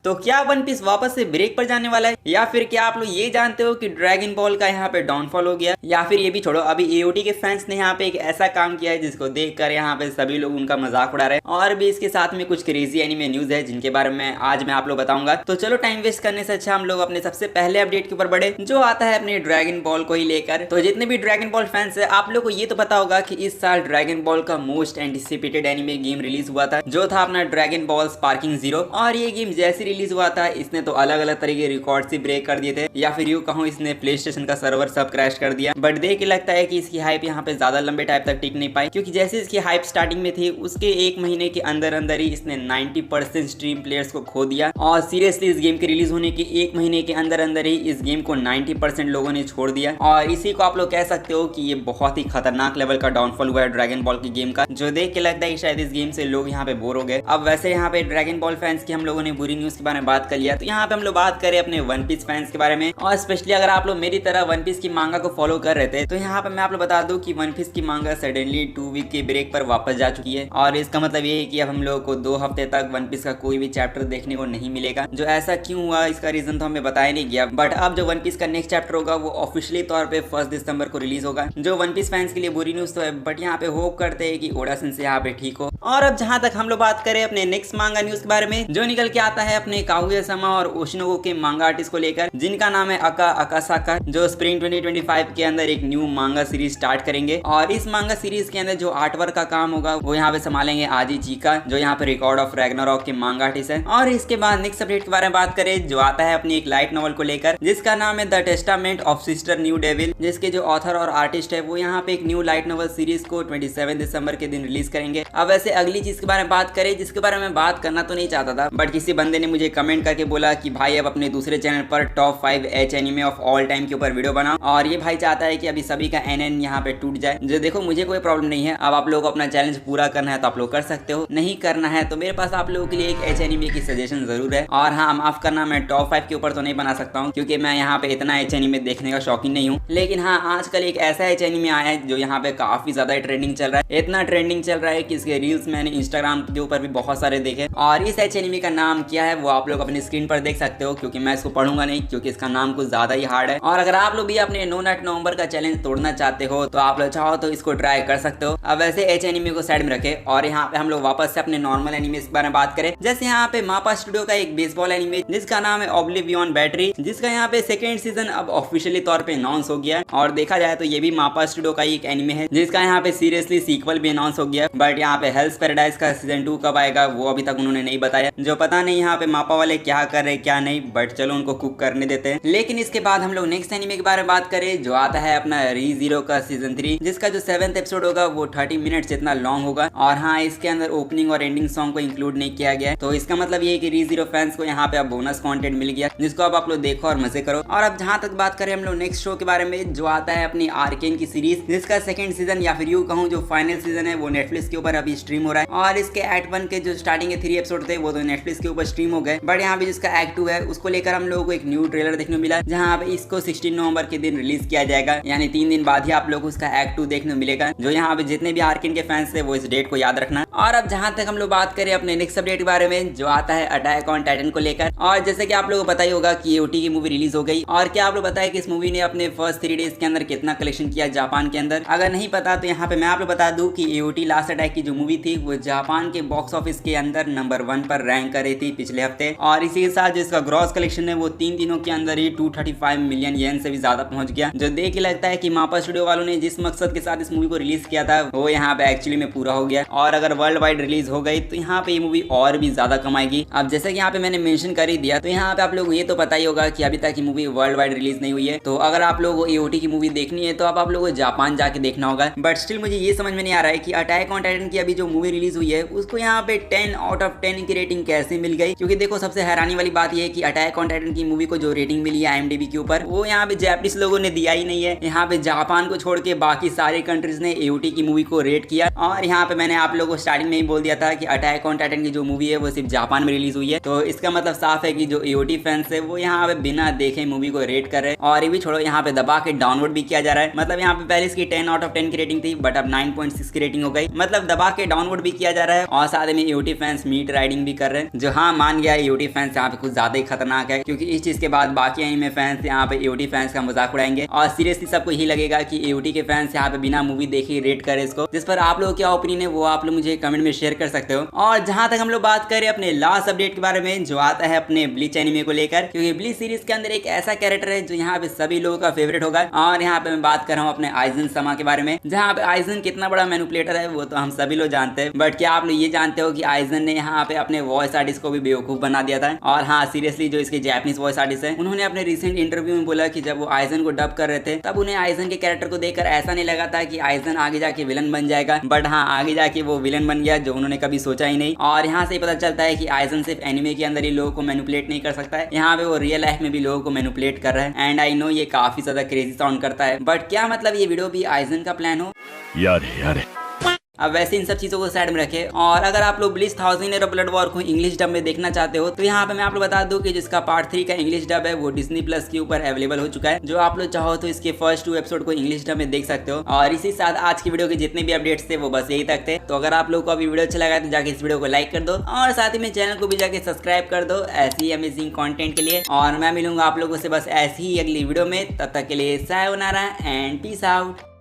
तो क्या one piece वापस से ब्रेक पर जाने वाला है, या फिर क्या आप लोग ये जानते हो कि ड्रैगन बॉल का यहाँ पे डाउनफॉल हो गया, या फिर ये भी छोड़ो, अभी एओटी के फैंस ने यहाँ पे एक ऐसा काम किया है जिसको देखकर यहाँ पे सभी लोग उनका मजाक उड़ा रहे हैं। और भी इसके साथ में कुछ क्रेजी एनीमे न्यूज है जिनके बारे में आज मैं आप लोग बताऊंगा। तो चलो टाइम वेस्ट करने से अच्छा हम लोग अपने सबसे पहले अपडेट के ऊपर बढ़े, जो आता है अपने ड्रैगन बॉल को ही लेकर। तो जितने भी ड्रैगन बॉल फैंस है, आप लोग को ये तो पता होगा कि इस साल ड्रैगन बॉल का most anticipated anime game release हुआ था, जो था अपना ड्रैगन बॉल स्पार्किंग जीरो। और ये गेम जैसे रिलीज हुआ था, इसने तो अलग अलग तरह के रिकॉर्ड से ब्रेक कर दिए थे, या फिर यूं कहूं इसने प्ले स्टेशन का सर्वर सब क्रैश कर दिया। बट देख के लगता है कि इसकी हाइप यहाँ पे ज्यादा लंबे टाइम तक टिक नहीं पाई, क्योंकि जैसे इसकी हाइप स्टार्टिंग में थी उसके एक महीने के अंदर अंदर ही इसने 90% स्ट्रीम प्लेयर्स को खो दिया। और सीरियसली इस गेम के रिलीज होने के एक महीने के अंदर अंदर ही इस गेम को 90% लोगों ने छोड़ दिया। और इसी को आप लोग कह सकते हो कि ये बहुत ही खतरनाक लेवल का डाउनफॉल हुआ है ड्रैगन बॉल की गेम का, जो देख के लगता है कि शायद इस गेम से लोग यहाँ पे बोर हो गए। अब वैसे यहाँ पे ड्रैगन बॉल फैंस की हम लोगों ने बुरी न्यूज के बारे में बात कर लिया, तो यहाँ पे हम लोग बात करें अपने वन पीस फैंस के बारे में। और स्पेशली अगर आप लोग मेरी तरह वन पीस की मांगा को फॉलो कर रहे थे, तो यहाँ पे मैं आप लोग बता दूं कि वन पीस की मांगा सडनली 2 वीक के ब्रेक पर वापस जा चुकी है। और इसका मतलब ये है कि अब हम लोगों को 2 हफ्ते तक वन पीस का कोई भी चैप्टर देखने को नहीं मिलेगा। जो ऐसा क्यों हुआ इसका रीजन तो हमें बताया नहीं गया, बट अब जो वन पीस का नेक्स्ट चैप्टर होगा वो ऑफिशियली तौर पे 1 दिसंबर को रिलीज होगा, जो वन पीस फैंस के लिए बुरी न्यूज तो है, बट यहाँ पे होप करते हैं कि ओडा सेंसेई यहाँ पे ठीक हो। और अब जहां तक हम लोग बात करें अपने नेक्स्ट मांगा न्यूज के बारे में, जो निकल के आता है अपने कागुया-sama और ओशिनोगो के मांगा आर्टिस्ट को लेकर, जिनका नाम है अका अकासाका, जो स्प्रिंग 2025 के अंदर एक न्यू मांगा सीरीज स्टार्ट करेंगे। और इस मांगा सीरीज के अंदर जो आर्टवर्क का काम होगा वो यहाँ पे संभालेंगे आजी चिका, जो यहाँ पे रिकॉर्ड ऑफ रैग्नारॉक के मांगा आर्टिस्ट है। और इसके बाद नेक्स्ट अपडेट के बारे में बात करें, जो आता है अपनी एक लाइट नॉवल को लेकर, जिसका नाम है the testament of sister new devil, जिसके जो ऑथर और आर्टिस्ट है वो यहाँ पे एक न्यू लाइट नॉवल सीरीज को 27 दिसंबर के दिन रिलीज करेंगे। अब वैसे अगली चीज के बारे में बात करें, जिसके बारे में बात करना तो नहीं चाहता था, बट किसी बंदे ने मुझे कमेंट करके बोला कि भाई अब अपने दूसरे चैनल पर top 5 H anime of all time के ऊपर वीडियो बनाओ। और ये भाई चाहता है कि अभी सभी का एनएन यहाँ पे टूट जाए। जो देखो मुझे कोई प्रॉब्लम नहीं है, अब आप लोगों को अपना चैलेंज पूरा करना है तो आप लोग कर सकते हो, नहीं करना है तो मेरे पास आप लोगों के लिए एक एच एनिमे की सजेशन जरूर है। और हाँ, माफ करना, मैं टॉप 5 के ऊपर तो नहीं बना सकता हूँ, क्योंकि मैं यहाँ पे इतना एच एनिमे देखने का शौकीन नहीं हूँ। लेकिन हाँ, आजकल एक ऐसा एच एनिमे आया है जो यहाँ पे काफी ज्यादा ट्रेंडिंग चल रहा है, इतना ट्रेंडिंग चल रहा है कि इसके रील्स मैंने इंस्टाग्राम के ऊपर भी बहुत सारे देखे। और इस एच एनिमे का नाम क्या है वो आप लोग अपनी स्क्रीन पर देख सकते हो, क्योंकि मैं इसको पढ़ूंगा नहीं, क्योंकि इसका नाम कुछ ज्यादा ही हार्ड है। और अगर आप लोग भी अपने नो नट नवंबर का चैलेंज तोड़ना चाहते हो तो आप लोग चाहो तो इसको ट्राई कर सकते हो। अब वैसे एच एनिमे को साइड में रखे और यहाँ पे हम लोग वापस से अपने नॉर्मल एनिमे के बारे में बात करें। जैसे यहाँ पे मापा स्टूडियो का एक बेसबॉल एनिमे जिसका नाम है ऑब्लिवियन बैटरी, जिसका यहाँ पे सेकंड सीजन अब ऑफिशियली तौर पे अनाउंस हो गया है। और देखा जाए तो ये भी मापा स्टूडियो का एक एनिमे है, जिसका यहाँ पे सीरियसली सीक्वल भी अनाउंस हो गया। बट यहाँ पे हेल्स पैराडाइज का सीजन 2 कब आएगा वो अभी तक उन्होंने नहीं बताया, जो पता नहीं यहाँ पे मापा वाले क्या कर रहे क्या नहीं, बट चलो उनको कुक करने देते हैं। लेकिन इसके बाद हम लोग नेक्स्ट एनिमे के बारे में बात करें, जो आता है अपना री जीरो का सीजन 3, जिसका जो 7th एपिसोड होगा वो 30 मिनट्स इतना लॉन्ग होगा। और हाँ, इसके अंदर ओपनिंग और एंडिंग सॉन्ग को इंक्लूड नहीं किया गया है, तो इसका मतलब ये है कि री जीरो फैंस को यहाँ पे अब बोनस कंटेंट मिल गया, जिसको अब आप लोग देखो और मजे करो। और अब जहाँ तक बात करें हम लोग नेक्स्ट शो के बारे में, जो आता है अपनी आर्केन की सीरीज, जिसका सेकंड सीजन या फिर यूं कहूँ जो फाइनल सीजन है वो नेटफ्लिक्स के ऊपर अभी स्ट्रीम हो रहा है। और इसके एक्ट 1 के जो स्टार्टिंग के 3 एपिसोड थे वो तो नेटफ्लिक्स के ऊपर स्ट्रीम हो गए, बट यहाँ पे जिसका एक्ट 2 है उसको लेकर हम लोगों को एक न्यू ट्रेलर देखने को मिला, जहाँ पे इसको 16 नवंबर के दिन रिलीज किया जाएगा, यानी 3 दिन बाद ही आप लोग को उसका एक्ट 2 देखने को मिलेगा। जो यहाँ पे जितने भी आर्केन के फैंस थे वो इस डेट को याद रखना। और अब जहाँ तक हम लोग बात करें अपने नेक्स्ट अपडेट के बारे में, जो आता है अटैक ऑन टाइटन को लेकर। और जैसे कि आप लोगों को पता ही होगा कि एओटी की मूवी रिलीज हो गई, और क्या आप लोग बताया कि इस मूवी ने अपने फर्स्ट 3 डेज के अंदर कितना कलेक्शन किया जापान के अंदर। अगर नहीं पता तो यहाँ पे मैं आप लोग बता दूं कि एओटी लास्ट अटैक की जो मूवी थी वो जापान के बॉक्स ऑफिस के अंदर नंबर 1 पर रैंक कर रही थी पिछले हफ्ते। और इसी के साथ जो इसका ग्रॉस कलेक्शन है वो 3 दिनों के अंदर ही 235 मिलियन येन से भी ज्यादा पहुंच गया, जो देख के लगता है कि मापा स्टूडियो वालों ने जिस मकसद के साथ इस मूवी को रिलीज किया था वो यहाँ पे एक्चुअली में पूरा हो गया। और अगर वर्ल्ड वाइड रिलीज हो गई तो यहाँ पे ये मूवी और भी ज्यादा कमाएगी। अब जैसे कि यहाँ पे मैंने मेंशन कर ही दिया, तो यहाँ पे आप लोग ये तो पता ही होगा कि अभी तक ये मूवी वर्ल्ड वाइड रिलीज नहीं हुई है, तो अगर आप लोगों को एओटी की मूवी देखनी है तो अब आप लोगों को जापान जाके देखना होगा। बट स्टिल मुझे ये समझ में नहीं आ रहा है कि अटैक ऑन टाइटन की अभी जो मूवी रिलीज हुई है उसको यहाँ पे 10 आउट ऑफ 10 की रेटिंग कैसे मिल गई, क्योंकि देखो सबसे हैरानी वाली बात ये है कि अटैक ऑन टाइटन की मूवी को जो रेटिंग मिली है IMDb के ऊपर वो यहाँ पे जापानीज लोगों ने दिया ही नहीं है। यहाँ पे जापान को छोड़ के बाकी सारे कंट्रीज ने एओटी की मूवी को रेट किया। और यहाँ पे मैंने आप लोगों को स्टार्टिंग में ही बोल दिया था कि अटैक ऑन टाइटन की जो मूवी है वो सिर्फ जापान में रिलीज हुई है, तो इसका मतलब साफ है कि जो एओटी फैंस है वो यहाँ पे बिना देखे मूवी को रेट कर रहे हैं। और ये भी छोड़ो, यहाँ पे दबा के डाउनलोड भी किया जा रहा है। मतलब यहाँ पे पहले इसकी 10 आउट ऑफ 10 की रेटिंग थी, बट अब 9.6 की रेटिंग हो गई। मतलब दबा के डाउनलोड भी किया जा रहा है और साथ में एओटी फैंस मीट राइडिंग भी कर रहे हैं, जो हाँ मान गया गया एओटी फैंस यहाँ पे कुछ ज्यादा ही खतरनाक है, क्योंकि इस चीज के बाद बाकी एनिमे फैंस यहाँ पे एओटी फैंस का मजाक उड़ाएंगे और सीरियसली सबको यही लगेगा कि एओटी के फैंस यहाँ पे बिना मूवी देखे रेट करे इसको। जिस पर आप लोग क्या ओपिनियन है वो आप लोग मुझे कमेंट में शेयर कर सकते हो। और जहां तक हम लोग बात करें अपने लास्ट अपडेट के बारे में जो आता है अपने ब्लीच एनिमे को लेकर, क्योंकि ब्लीच सीरीज के अंदर एक ऐसा कैरेक्टर है जो यहाँ पे सभी लोगों का फेवरेट होगा। और यहाँ पे मैं बात कर रहा हूँ अपने आइजन समा के बारे में, जहाँ पे आइजन कितना बड़ा मैनिपुलेटर है वो तो हम सभी लोग जानते हैं। बट क्या आप लोग ये जानते हो कि आइजन ने यहाँ पे अपने वॉइस आर्टिस्ट को भी बेवकूफ बना दिया था। और हाँ सीरियसली जो इसके जापानीज वॉइस आर्टिस्ट है उन्होंने अपने रिसेंट इंटरव्यू में बोला कि जब वो आइजन को डब कर रहे थे तब उन्हें आइजन के कैरेक्टर को देखकर ऐसा नहीं लगा था कि आइजन आगे जाके विलन बन जाएगा, बट हाँ आगे जाके वो विलन बन गया जो उन्होंने कभी सोचा ही नहीं। और यहाँ से पता चलता है कि आइजन सिर्फ एनिमे के अंदर ही लोगों को मैनिपुलेट नहीं कर सकता है, यहाँ पे वो रियल लाइफ में भी लोगों को मैनिपुलेट कर रहा है। एंड आई नो ये काफी ज्यादा क्रेजी साउंड करता है, बट क्या मतलब ये वीडियो भी आइजन का प्लान हो? यार अब वैसे इन सब चीजों को साइड में रखे, और अगर आप लोग ब्लीच 1000 ईयर ब्लड वॉर को इंग्लिश डब में देखना चाहते हो तो यहाँ पे मैं आप लोग बता दूं कि जिसका पार्ट 3 का इंग्लिश डब है वो डिज्नी प्लस के ऊपर अवेलेबल हो चुका है। जो आप लोग चाहो तो इसके फर्स्ट 2 एपिसोड को इंग्लिश डब में देख सकते हो। और इसी साथ आज की वीडियो के जितने भी अपडेट्स थे वो बस यही तक थे। तो अगर आप लोग को अभी वीडियो अच्छा लगा तो जाके इस वीडियो को लाइक कर दो और साथ ही में चैनल को भी जाके सब्सक्राइब कर दो ऐसी अमेजिंग कॉन्टेंट के लिए। और मैं मिलूंगा आप लोगों से बस ऐसी ही अगली वीडियो में, तब तक के लिए सायोनारा एंड पीस आउट।